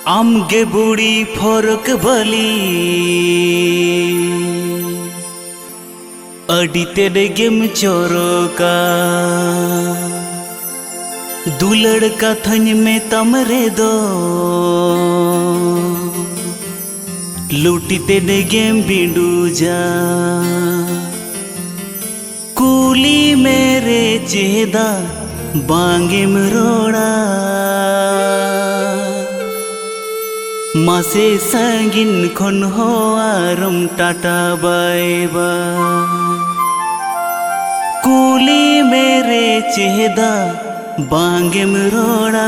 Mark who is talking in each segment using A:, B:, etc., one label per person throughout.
A: आमगे बुड़ी फरक बली अड़ी तेरे गेम चोरोका दुलड़ का थन में तमरे दो लूटी तेरे गेम बिंडू जा कूली मेरे चेदा बांगे मरोड़ा मासे संगिन खन हो आरम टाटा बाय बाय कूली मेरे चेहदा बांगे मरोड़ा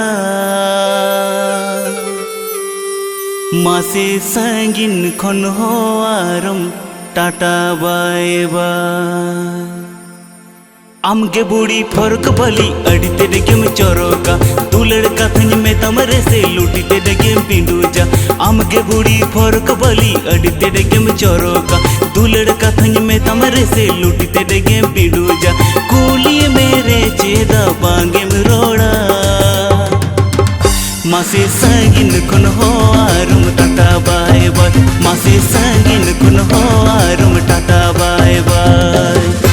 A: मासे संगिन खन हो आरम टाटा बाय बाय आमगे बुड़ी फरक बली अड़ी तेरे गेम चोरोका दुलड़ का थन में तमरे से लूटी तेरे गेम पिंडू जा आमगे बुड़ी फरक बली अड़ी तेरे गेम चोरोका दुलड़ का थन में तमरे से लूटी तेरे गेम पिंडू जा कूली मेरे चेदा बांगे मरोड़ा मासे संगिन कुन हो आरुम टाटा बाय बाय मासे संगिन कुन हो आरुम टाटा बाय बाय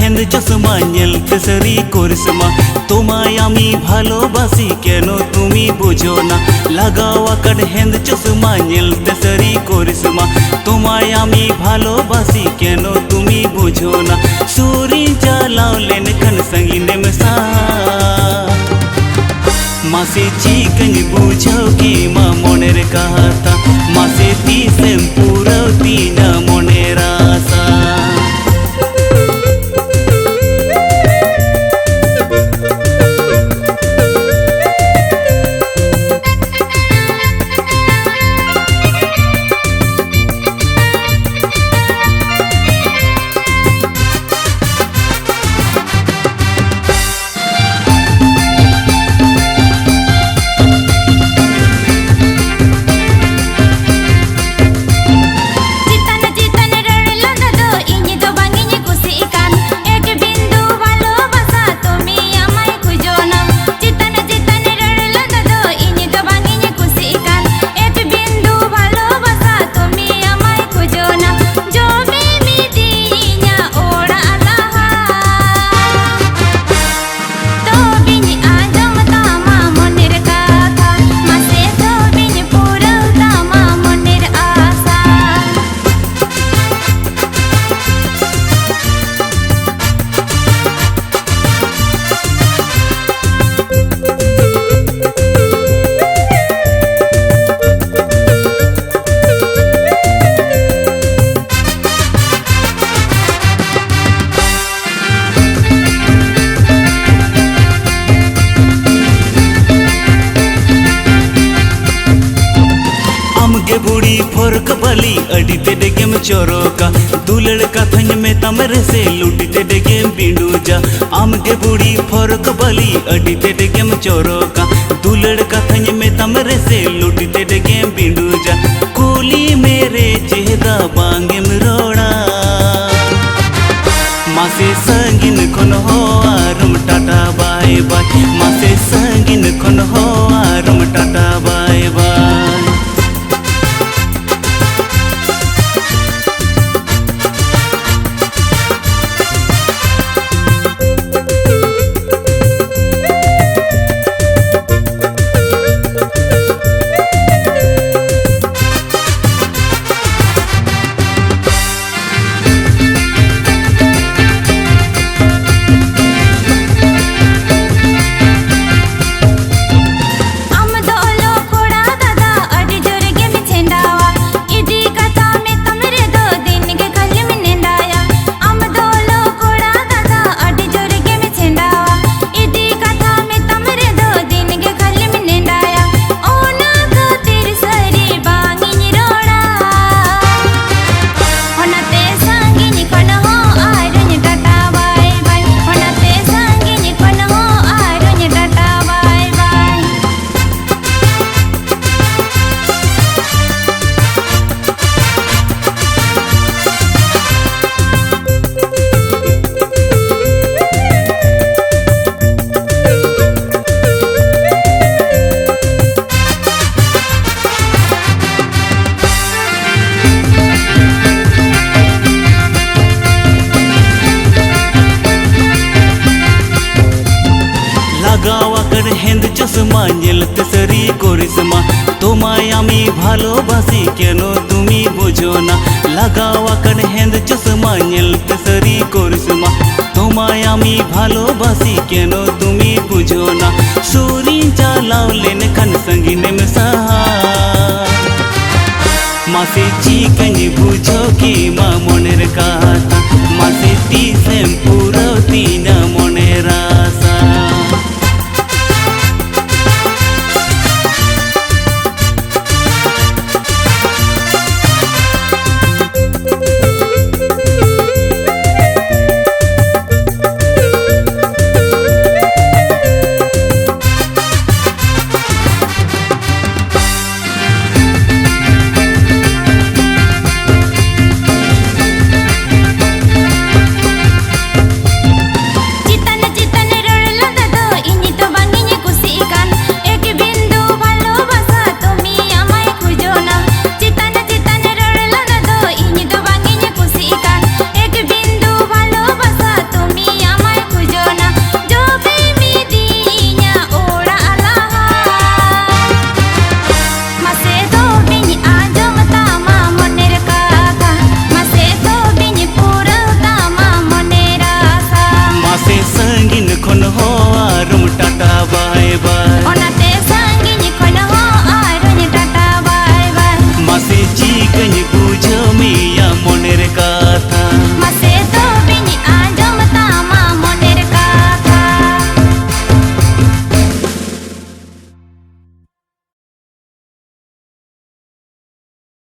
A: हेंद चश्मा नेलते सरी करिश्मा तोमाय आमी भालोबासी केनो तुमी बुझो ना लागावा कन हेंद चश्मा नेलते सरी करिश्मा तोमाय आमी भालोबासी केनो तुमी बुझो ना सूरी जालाव लेन खन संगीने में सा मासे चीकन बुझो की मा मोनेर कहता मासे तीसेम पुरवती ना मोनेर आसा बुड़ी फरक बली अड़ी तेरे गेम चोरोका दुलड़ का थन में तमरे से लूटी तेरे गेम बिंडू जा आमगे बुड़ी फरक बली अड़ी तेरे गेम चोरोका दुलड़ का थन में तमरे से लूटी तेरे गेम बिंडू जा कूली मेरे चेहदा बांगे मरोड़ा গাওয়াকার হেন্দ চশমা নেলতে সরি করিসমা তোমায় আমি ভালোবাসি কেন তুমি বুঝো না লাগাওয়াকার হেন্দ চশমা নেলতে সরি করিসমা তোমায় আমি ভালোবাসি কেন তুমি বুঝো না সুরি চালাওলেন খান সঙ্গিনে में सहा मासे चिकन बुझो कि मा मनेर कथा मासे ती सेम पुरो तीना